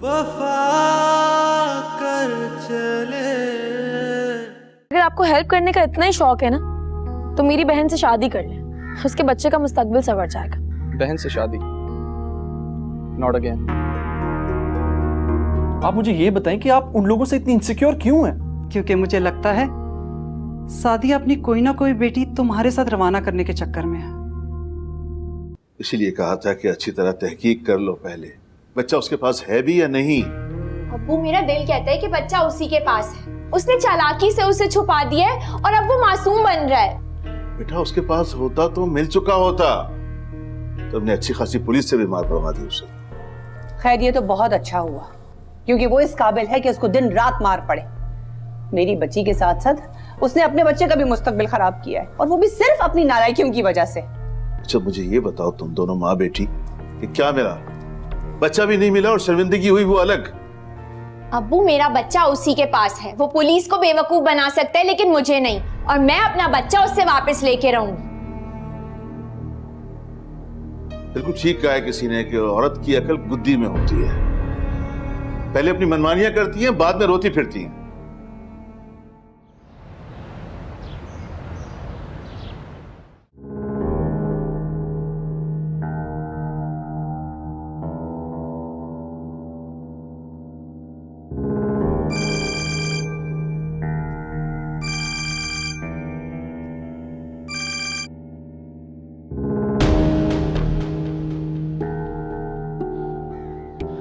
वफा कर चले। अगर आपको हेल्प करने का इतना ही शौक है ना, तो मेरी बहन से शादी कर ले, उसके बच्चे का मुस्तकबिल संवर जाएगा। बहन से शादी? Not again. आप मुझे ये बताएं कि आप उन लोगों से इतनी इनसिक्योर क्यों हैं? क्योंकि मुझे लगता है सादिया अपनी कोई ना कोई बेटी तुम्हारे साथ रवाना करने के चक्कर में है। इसीलिए कहा था कि अच्छी तरह तहकीक कर लो पहले, बच्चा उसके पास है भी या नहीं। अब्बू, मेरा दिल कहता है कि बच्चा उसी के पास है। उसने चालाकी से उसे छुपा दिया है और अब वो मासूम बन रहा है। बेटा उसके पास होता तो मिल चुका होता। तुमने अच्छी खासी पुलिस से भी मार पड़वा दी उसे। खैर ये तो बहुत अच्छा हुआ, क्योंकि वो इस काबिल है कि उसको दिन रात मार पड़े। मेरी बच्ची के साथ साथ उसने अपने बच्चे का भी मुस्तकबिल खराब किया है, और वो भी सिर्फ अपनी नालायकियों की वजह से। अच्छा मुझे ये बताओ, तुम दोनों माँ बेटी कि क्या मिला? बच्चा भी नहीं मिला और शर्मिंदगी हुई वो अलग। अब्बू, मेरा बच्चा उसी के पास है। वो पुलिस को बेवकूफ बना सकता है लेकिन मुझे नहीं, और मैं अपना बच्चा उससे वापस लेके रहूंगी। बिल्कुल ठीक कहा है किसी ने कि औरत की अकल गुद्दी में होती है। पहले अपनी मनमानियां करती हैं, बाद में रोती फिरती हैं।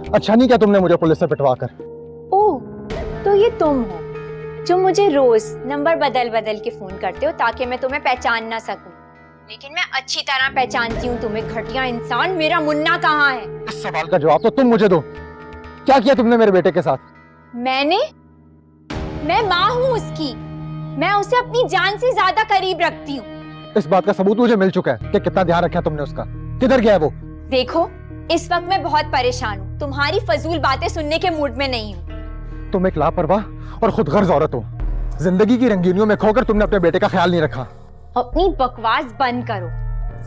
अच्छा नहीं क्या तुमने मुझे पुलिस से पिटवा कर? ओह, तो ये तुम हो जो मुझे रोज नंबर बदल बदल के फोन करते हो ताकि मैं तुम्हें पहचान ना सकूं। लेकिन मैं अच्छी तरह पहचानती हूँ तुम्हें, घटिया इंसान। मेरा मुन्ना कहाँ है? इस सवाल का जवाब तो तुम मुझे दो। क्या किया तुमने मेरे बेटे के साथ? मैं माँ हूँ उसकी। मैं उसे अपनी जान से ज्यादा करीब रखती हूँ। इस बात का सबूत मुझे मिल चुका है कि कितना ध्यान रखा तुमने उसका। किधर गया है वो? देखो, इस वक्त मैं बहुत परेशान हूँ, तुम्हारी फजूल बातें सुनने के मूड में नहीं हूँ। तुम एक लापरवाह और खुदगर्ज औरत हो। जिंदगी की रंगीनियों में खोकर तुमने अपने बेटे का ख्याल नहीं रखा। अपनी बकवास बंद करो।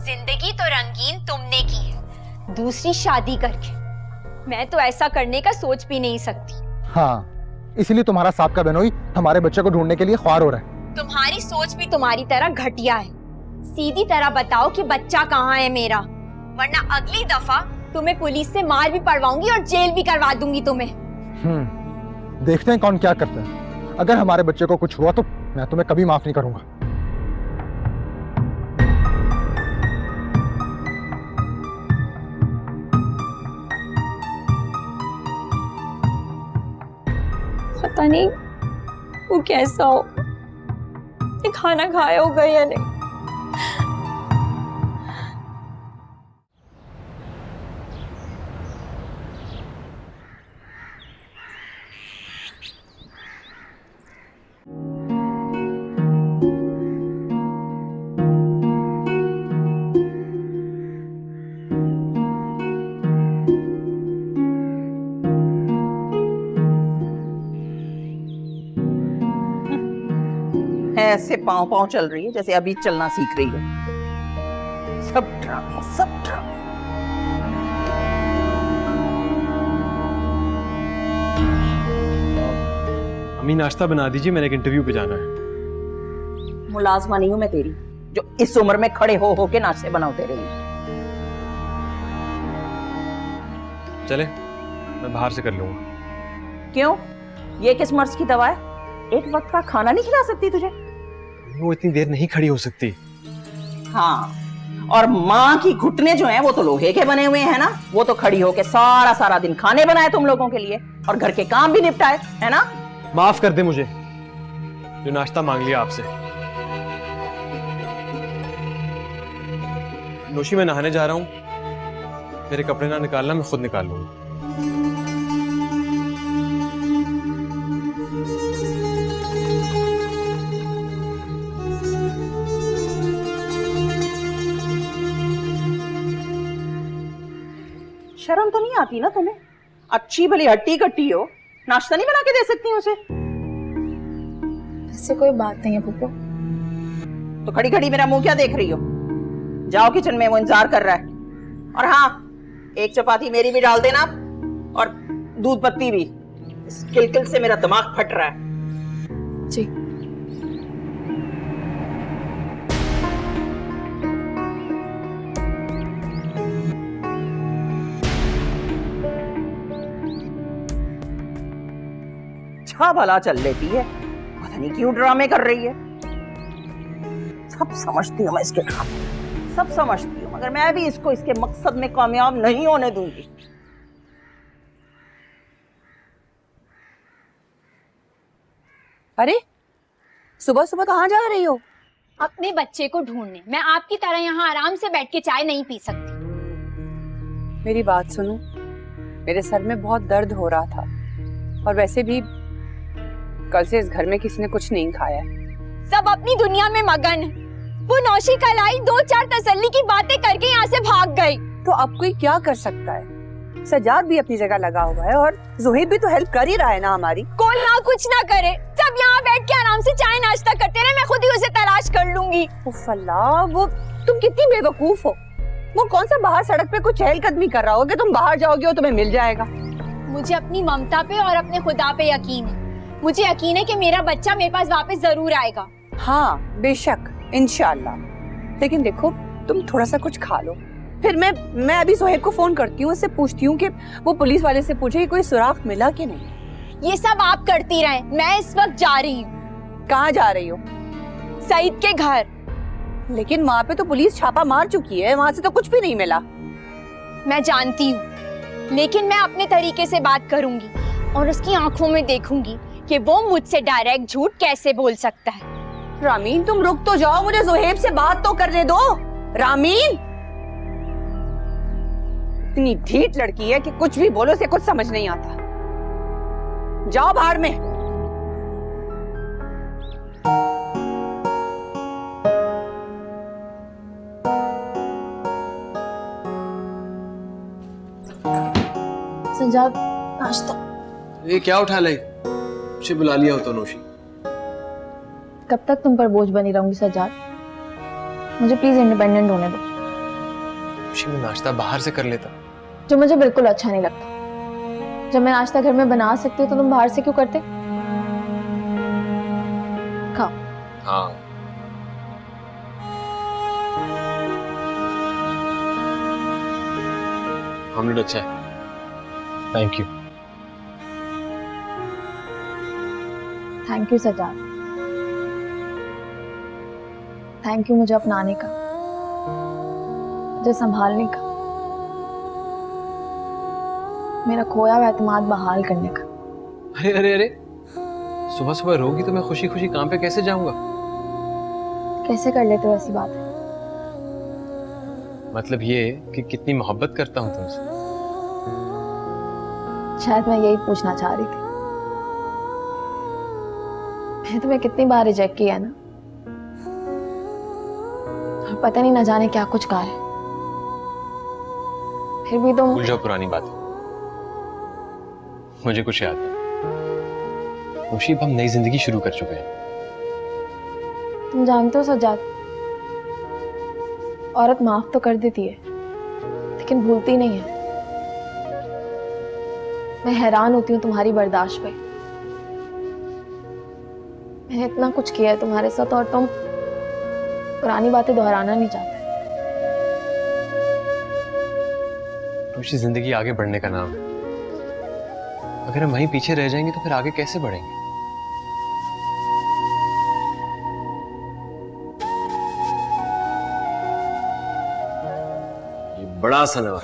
जिंदगी तो रंगीन तुमने की है, दूसरी शादी करके। मैं तो ऐसा करने का सोच भी नहीं सकती। हाँ, इसीलिए तुम्हारा साबका बेनोई हमारे बच्चे को ढूंढने के लिए ख्वार हो रहा है। तुम्हारी सोच भी तुम्हारी तरह घटिया है। सीधी तरह बताओ कि बच्चा कहाँ है मेरा, वरना अगली दफा तुम्हें पुलिस से मार भी पड़वाऊंगी और जेल भी करवा दूंगी तुम्हें। देखते हैं कौन क्या करता है। अगर हमारे बच्चे को कुछ हुआ तो मैं तुम्हें कभी माफ नहीं करूंगा। पता नहीं वो कैसा हो, ये खाना खाया होगा या नहीं। ऐसे पांव पांव चल रही है जैसे अभी चलना सीख रही हो। सब ड्रामे, सब ड्रामे। अम्मी नाश्ता बना दीजिए, मैंने एक इंटरव्यू पे जाना है। मुलाजमा नहीं हूं मैं तेरी, जो इस उम्र में खड़े हो के नाश्ते बनाते रही। चले, मैं बाहर से कर लूंगा। क्यों? ये किस मर्ज की दवा है? एक वक्त का खाना नहीं खिला सकती तुझे? वो इतनी देर नहीं खड़ी हो सकती। हाँ, और माँ की घुटने जो हैं वो तो लोहे के बने हुए हैं ना। वो तो खड़ी होके सारा सारा दिन खाने बनाए तुम लोगों के लिए और घर के काम भी निपटाए, है ना? माफ कर दे मुझे, जो नाश्ता मांग लिया आपसे। नोशी, मैं नहाने जा रहा हूं, मेरे कपड़े ना निकालना, मैं खुद निकाल लूंगा। शर्म तो नहीं आती ना तुम्हें? अच्छी भली हट्टी कट्टी हो, नाश्ता नहीं बना के दे सकती उसे? ऐसे कोई बात नहीं है पुप्पो। तो खड़ी खड़ी मेरा मुंह क्या देख रही हो? जाओ किचन में, वो इंतजार कर रहा है। और हाँ, एक चपाती मेरी भी डाल देना और दूध पत्ती भी। इस किलकिल से मेरा दिमाग फट रहा है। जी। अच्छा भला चल लेती है, पता नहीं क्यों ड्रामे कर रही है। सब समझती हूँ मैं इसके काम, सब समझती हूँ, मगर मैं भी इसको इसके मकसद में कामयाब नहीं होने दूंगी। अरे सुबह सुबह कहाँ जा रही हो? अपने बच्चे को ढूंढने। मैं आपकी तरह यहाँ आराम से बैठ के चाय नहीं पी सकती। मेरी बात सुनो, मेरे सर में बहुत दर्द हो रहा था, और वैसे भी कल से इस घर में किसी ने कुछ नहीं खाया है। सब अपनी दुनिया में मगन है। वो नौशी कल आई, 2-4 तसल्ली की बातें करके यहाँ से भाग गई। तो अब कोई क्या कर सकता है? सजाद भी अपनी जगह लगा हुआ है, और जुहैब भी तो हेल्प कर ही रहा है ना हमारी। कोई ना कुछ ना करे, सब यहाँ बैठ के आराम से चाय नाश्ता करते रहे। मैं खुद ही उसे तलाश कर लूंगी। उफ अल्लाह, वो तुम कितनी बेवकूफ हो। वो कौन सा बाहर सड़क पे कुछ चहलकदमी कर रहा होगा कि तुम बाहर जाओगे और तुम्हें मिल जाएगा। मुझे अपनी ममता पे और अपने खुदा पे यकीन है। मुझे यकीन है कि मेरा बच्चा मेरे पास वापस जरूर आएगा। हाँ बेशक, इंशाल्लाह। लेकिन देखो, तुम थोड़ा सा कुछ खा लो, फिर मैं अभी सुहेब को फोन करती हूँ, उससे पूछती हूँ कि वो पुलिस वाले से पूछे कि कोई सुराग मिला कि नहीं। ये सब आप करती रहे, मैं इस वक्त जा रही हूँ। कहाँ जा रही हो? सईद के घर। लेकिन वहाँ पे तो पुलिस छापा मार चुकी है, वहाँ से तो कुछ भी नहीं मिला। मैं जानती हूँ, लेकिन मैं अपने तरीके से बात करूंगी और उसकी आंखों में देखूंगी कि वो मुझसे डायरेक्ट झूठ कैसे बोल सकता है। रामीन तुम रुक तो जाओ, मुझे सुहेब से बात तो करने दो। रामीन इतनी ढीठ लड़की है कि कुछ भी बोलो उसे कुछ समझ नहीं आता। जाओ बाहर में। सजाद, नाश्ता। ये क्या उठा लाई? मुझे बुला लिया हो तो नौशी। कब तक तुम पर बोझ बनी रहूंगी सजाद? मुझे प्लीज इंडिपेंडेंट होने दो। नौशी, मैं नाश्ता बाहर से कर लेता। जो मुझे बिल्कुल अच्छा नहीं लगता। जब मैं नाश्ता घर में बना सकती हूँ तो तुम बाहर से क्यों करते? खाओ। हाँ। ऑमलेट अच्छा है, thank you. Thank you Sajjad, thank you मुझे अपनाने का, मुझे संभालने का, मेरा खोया हुआ एतमाद बहाल करने का। अरे अरे अरे, सुबह सुबह रोगी तो मैं खुशी खुशी काम पे कैसे जाऊंगा? कैसे कर लेते हो ऐसी बात है? मतलब ये कि कितनी मोहब्बत करता हूँ तुमसे। शायद मैं यही पूछना चाह रही थी। मैंने तुम्हें कितनी बार रिजेक्ट किया ना, और पता नहीं ना जाने क्या कुछ कहा है, फिर भी तुम। भूल जाओ पुरानी बात, मुझे कुछ याद नहीं। मुशीब, हम नई जिंदगी शुरू कर चुके हैं। तुम जानते हो सज्जाद, औरत माफ तो कर देती है लेकिन भूलती नहीं है। मैं हैरान होती हूँ तुम्हारी बर्दाश्त पे। मैंने इतना कुछ किया है तुम्हारे साथ और तुम पुरानी बातें दोहराना नहीं चाहते। मुशी, जिंदगी आगे बढ़ने का नाम है। अगर हम वहीं पीछे रह जाएंगे तो फिर आगे कैसे बढ़ेंगे? ये बड़ा सनवा।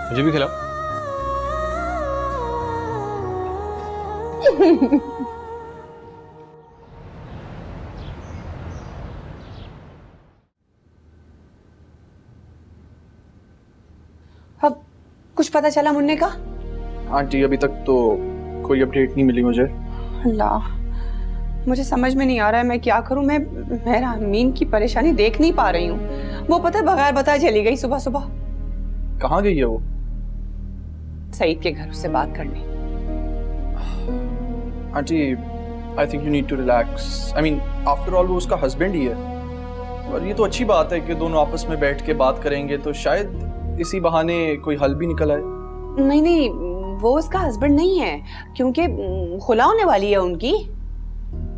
मुझे भी खिलाओ। अब कुछ पता चला मुन्ने का? आंटी, अभी तक तो कोई अपडेट नहीं मिली मुझे। अल्लाह, मुझे समझ में नहीं आ रहा है मैं क्या करूं। मैं रामीन की परेशानी देख नहीं पा रही हूँ। वो पता है बगैर बताए चली गई सुबह सुबह। कहाँ गई है वो? सईद के घर उससे बात करने। Aunty, I think you need to relax. I mean after all वो उसका हस्बैंड ही है। और ये तो अच्छी बात है कि दोनों आपस में बैठ के बात करेंगे तो शायद इसी बहाने कोई हल भी निकल आए। नहीं नहीं, वो उसका हस्बैंड नहीं है, क्योंकि खुला होने वाली है उनकी।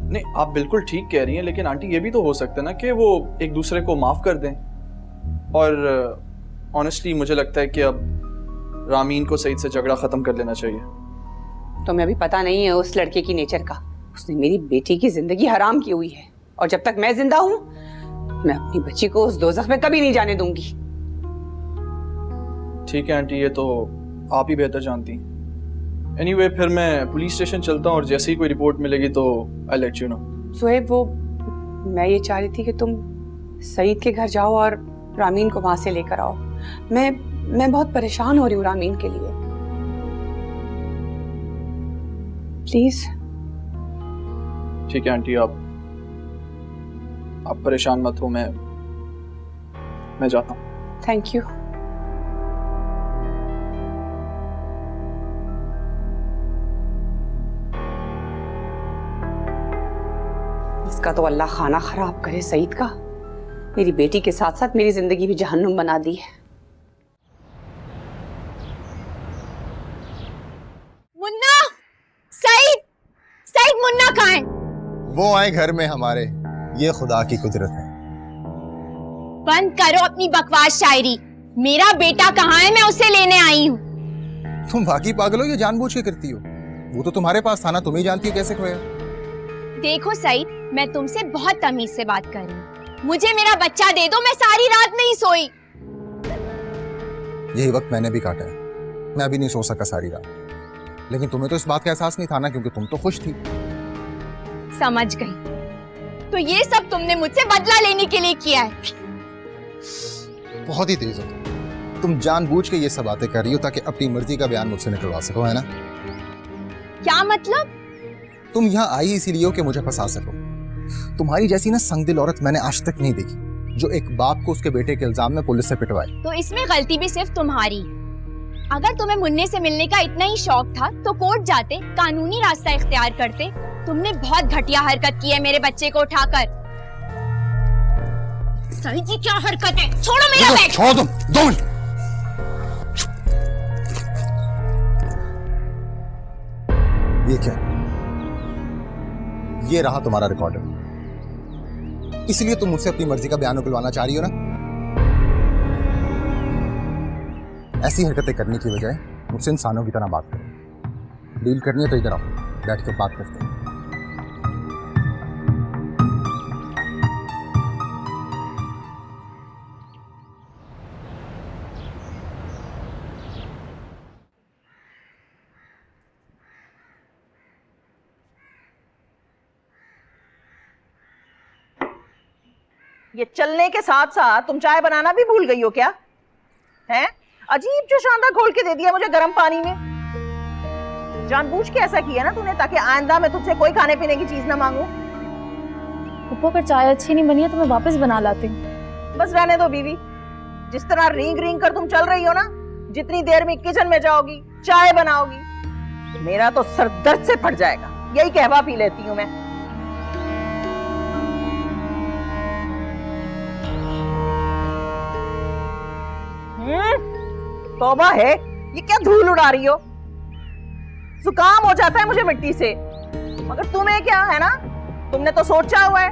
नहीं, आप बिल्कुल ठीक कह रही हैं, लेकिन आंटी ये भी तो हो सकता है ना कि वो एक दूसरे को माफ कर दें। और ऑनेस्टली मुझे लगता है कि अब रामीन को सईद से झगड़ा खत्म कर लेना चाहिए। तुम्हें अभी पता नहीं है उस लड़के की नेचर का। उसने मेरी बेटी की जिंदगी हराम की हुई है, और जब तक मैं जिंदा हूं मैं अपनी बच्ची को उस दोज़ख में कभी नहीं जाने दूंगी। ठीक है आंटी, ये तो आप ही बेहतर जानती हैं। एनीवे, फिर मैं पुलिस स्टेशन चलता हूँ और जैसे ही कोई रिपोर्ट मिलेगी तो I let you know. Suhaib, वो मैं ये चाह रही थी कि तुम सईद के घर जाओ और रामीन को वहां से लेकर आओ। मैं बहुत परेशान हो रही हूँ रामीन के लिए। प्लीज। ठीक है आंटी, आप परेशान मत हो, मैं जाता हूँ। Thank you. इसका तो अल्लाह खाना खराब करे सईद का। मेरी बेटी के साथ साथ मेरी जिंदगी भी जहन्नुम बना दी है। मुन्ना, सईद मुन्ना कहाँ है? वो आए घर में हमारे, ये खुदा की कुदरत है। बंद करो अपनी बकवास शायरी। मेरा बेटा कहाँ है? मैं उसे लेने आई हूँ। तुम बाकी पागल हो, ये जानबूझ के करती हो? वो तो तुम्हारे पास था ना, तुम ही जानती हो कैसे खोया। देखो सईद, मैं तुमसे बहुत तमीज से बात कर रही हूँ। मुझे मेरा बच्चा दे दो, मैं सारी रात नहीं सोई। यही वक्त मैंने भी काटा है, मैं अभी नहीं सो सका सारी रात। लेकिन तुम्हें तो इस बात का एहसास नहीं था ना, क्योंकि तुम तो खुश थी। समझ गई। तो ये सब तुमने मुझसे बदला लेने के लिए किया है? बहुत ही तेज हो तुम जानबूझ के ये सब बातें कर रही हो ताकि अपनी मर्जी का बयान मुझसे निकलवा सको, है ना? क्या मतलब? तुम यहाँ आई इसीलिए हो कि मुझे फंसा सको। तुम्हारी जैसी ना संगदिल औरत मैंने आज तक नहीं देखी, जो एक बाप को उसके बेटे के इल्जाम में पुलिस से पिटवाए। तो इसमें गलती भी सिर्फ तुम्हारी है। अगर तुम्हें मुन्ने से मिलने का इतना ही शौक था तो कोर्ट जाते, कानूनी रास्ता इख्तियार करते। तुमने बहुत घटिया हरकत की है मेरे बच्चे को उठाकर। सही जी, क्या हरकत है? छोड़ो मेरा बैग। छोड़ो तुम, 2 मिनट। ये क्या? ये रहा तुम्हारा रिकॉर्डर। इसलिए तुम मुझसे अपनी मर्जी का बयान निकलवाना चाह रही हो ना? ऐसी हरकतें करने की बजाय मुझसे इंसानों की तरह बात करो। डील करनी है तो इधर आओ, बैठ कर बात करते हैं। ये चलने के साथ साथ तुम चाय बनाना भी भूल गई हो क्या? हैं? अजीब जो शानदार घोल के दे दिया मुझे गर्म पानी में। जानबूझ के ऐसा किया ना तूने, ताकि आइंदा मैं तुझसे कोई खाने पीने की चीज ना मांगू। पप्पा, अगर चाय अच्छी नहीं बनी है तो मैं वापस बना लाती हूँ। बस रहने दो बीवी। जिस तरह रींग रींग कर तुम चल रही हो ना, जितनी देर में किचन में जाओगी, चाय बनाओगी, मेरा तो सर दर्द से फट जाएगा। यही कहवा पी लेती हूँ मैं। तौबा है, ये क्या धूल उड़ा रही हो? जुकाम हो जाता है मुझे मिट्टी से, मगर तुम्हें क्या है ना? तुमने तो सोचा हुआ है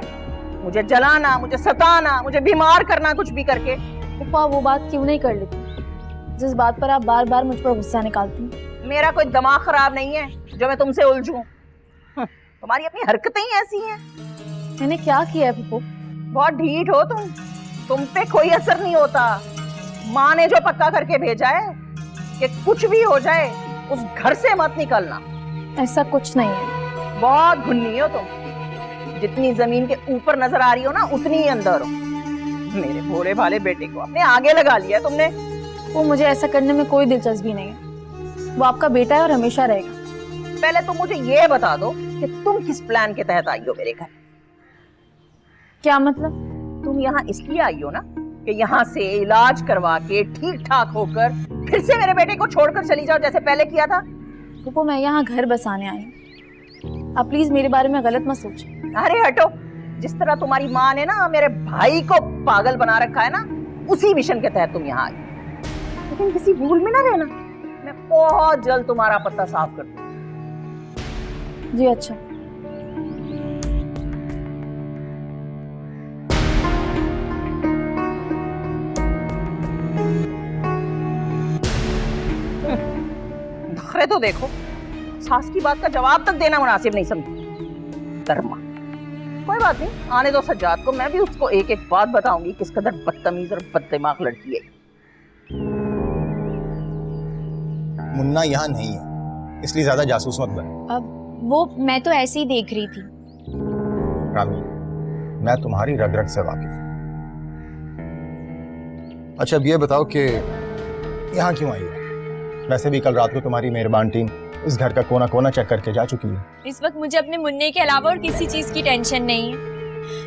मुझे जलाना, मुझे सताना, मुझे बीमार करना, कुछ भी करके। पप्पा, वो बात क्यों नहीं कर लेती जिस बात पर आप बार बार मुझ पर गुस्सा निकालती? मेरा कोई दिमाग खराब नहीं है जो मैं तुमसे उलझूं। तुम्हारी अपनी हरकतें ही ऐसी हैं। मैंने क्या किया है पप्पू? बहुत ढीठ हो तुम पे कोई असर नहीं होता। माँ ने जो पक्का करके भेजा है कि कुछ भी हो जाए उस घर से मत निकलना। ऐसा कुछ नहीं है। बहुत घुन्नी हो तुम। जितनी जमीन के ऊपर नजर आ रही हो ना, उतनी ही अंदर हो। मेरे भोले भाले बेटे को अपने आगे लगा लिया तुमने। वो मुझे ऐसा करने में कोई दिलचस्पी नहीं है। वो आपका बेटा है और हमेशा रहेगा। पहले तुम मुझे ये बता दो कि तुम किस प्लान के तहत आई हो मेरे घर? क्या मतलब? तुम यहाँ इसलिए आई हो ना कि यहाँ से इलाज करवा के ठीक ठाक होकर फिर से मेरे बेटे को छोड़कर चली जाओ जैसे पहले किया था। पप्पू, मैं यहाँ घर बसाने आई हूँ। आप प्लीज मेरे बारे में गलत मत सोचिए। अरे हटो, जिस तरह तुम्हारी माँ ने ना मेरे भाई को पागल बना रखा है ना, उसी मिशन के तहत तुम यहाँ आई। लेकिन किसी भूल में ना रहना, मैं बहुत जल्द तुम्हारा पत्ता साफ कर दूंगी। जी अच्छा। नखरे तो देखो, सास की बात का जवाब तक देना मुनासिब नहीं समझी। धर्मा, कोई बात नहीं, आने दो सज्जाद को, मैं भी उसको एक एक बात बताऊंगी किस कदर बदतमीज और बददिमाग लड़की है। मुन्ना यहाँ नहीं है, इसलिए ज्यादा जासूस मत बन। अब वो मैं तो ऐसे ही देख रही थी। रामी, मैं तुम्हारी रग रग से वाकिफ हूं। अच्छा अब ये बताओ कि यहाँ क्यों आई हो? वैसे भी कल रात को तुम्हारी मेहरबान टीम इस घर का कोना कोना चेक करके जा चुकी है। इस वक्त मुझे अपने मुन्ने के अलावा और किसी चीज की टेंशन नहीं है।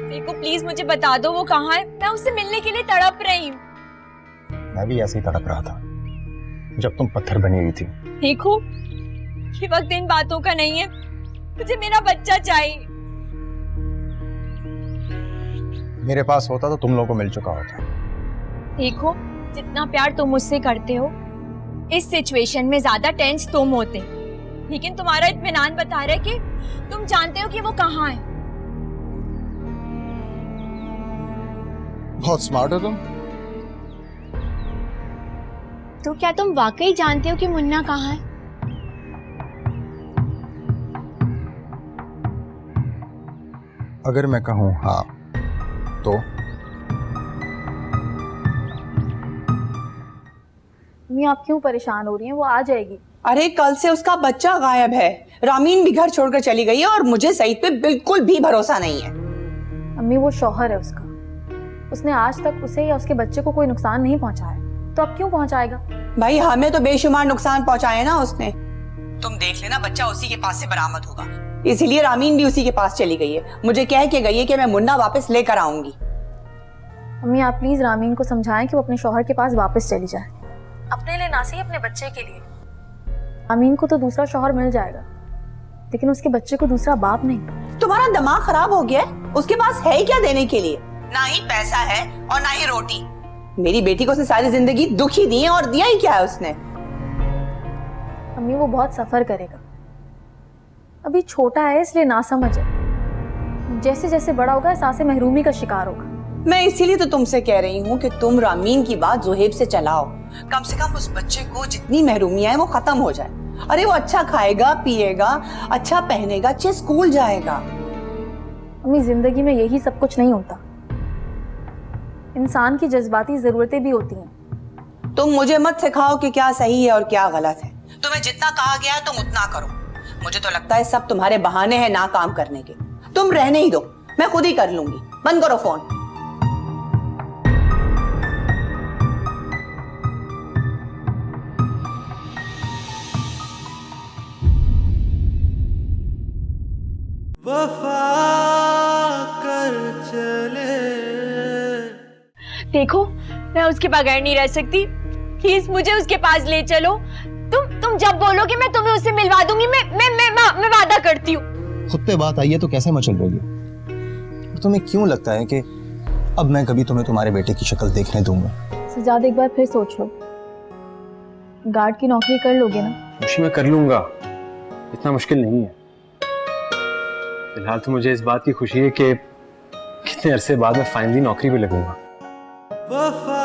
देखो प्लीज मुझे बता दो वो कहाँ है, मैं उससे मिलने के लिए तड़प रही हूँ। मैं भी ऐसे ही तड़प रहा था जब तुम पत्थर बनी हुई थी। देखो ये वक्त इन बातों का नहीं है, मुझे मेरा बच्चा चाहिए। मेरे पास होता तो तुम लोगों को मिल चुका होता। देखो जितना प्यार तुम मुझसे करते हो, इस सिचुएशन में ज्यादा टेंस तुम होते, लेकिन तुम्हारा इत्मीनान बता रहा है कि तुम जानते हो कि वो कहाँ है। बहुत स्मार्ट हो तुम। तो क्या तुम वाकई जानते हो कि मुन्ना कहाँ है? अगर मैं कहूँ हाँ तो? मम्मी आप क्यों परेशान हो रही हैं? वो आ जाएगी। अरे कल से उसका बच्चा गायब है, रामीन भी घर छोड़कर चली गई है और मुझे सईद पे बिल्कुल भी भरोसा नहीं है। अम्मी वो शौहर है उसका, उसने आज तक उसे या उसके बच्चे को कोई नुकसान नहीं पहुंचाया, तो अब क्यों पहुंचाएगा? भाई हमें तो बेशुमार नुकसान पहुंचाए ना उसने। तुम देख लेना बच्चा उसी के पास से बरामद होगा, इसीलिए रामीन भी उसी के पास चली गई है। मुझे कह के गई है कि मैं मुन्ना वापस लेकर आऊंगी। अम्मी आप प्लीज रामीन को समझाएं कि वो अपने शौहर के पास वापस चली जाए, अपने लिए ना सही अपने बच्चे के लिए। रामीन को तो दूसरा शौहर मिल जाएगा, लेकिन उसके बच्चे को दूसरा बाप नहीं। तुम्हारा दिमाग खराब हो गया है? उसके पास है ही क्या देने के लिए? ना ही पैसा है और ना ही रोटी। मेरी बेटी को उसने सारी जिंदगी दुख ही दी है, और दिया ही क्या है उसने? अम्मी वो बहुत सफर करेगा, अभी छोटा है इसलिए ना समझ है, जैसे जैसे बड़ा होगा एहसास महरूमी का शिकार होगा। मैं इसीलिए तो तुमसे कह रही हूँ कि तुम रामीन की बात जोहेब से चलाओ, कम से कम उस बच्चे को जितनी महरूमियां हैं वो खत्म हो जाए। अरे वो अच्छा खाएगा पिएगा, अच्छा पहनेगा, अच्छे स्कूल जाएगा। अम्मी जिंदगी में यही सब कुछ नहीं होता, इंसान की जज्बाती जरूरतें भी होती हैं। तुम मुझे मत सिखाओ कि क्या सही है और क्या गलत है। तुम्हें जितना कहा गया है तुम उतना करो। मुझे तो लगता है सब तुम्हारे बहाने हैं ना काम करने के। तुम रहने ही दो, मैं खुद ही कर लूंगी। बंद करो फोन। वफा कर चले। देखो मैं उसके बगैर नहीं रह सकती, प्लीज मुझे उसके पास ले चलो। तुम जब बोलोगे मैं तुम्हें उससे मिलवा दूंगी। मैं वादा करती हूँ। खुद पे बात आई है तो कैसे मचल रही है? और तुम्हें क्यों लगता है कि अब मैं कभी तुम्हें तुम्हारे बेटे की शक्ल देखने दूंगा? सजाद एक बार फिर सोच लो, गार्ड की नौकरी कर लोगे ना? खुशी मैं कर लूंगा, इतना मुश्किल नहीं है। फिलहाल तो मुझे इस बात की खुशी है कि कितने अरसे बाद मैं फाइनली नौकरी पे लगूंगा। वफा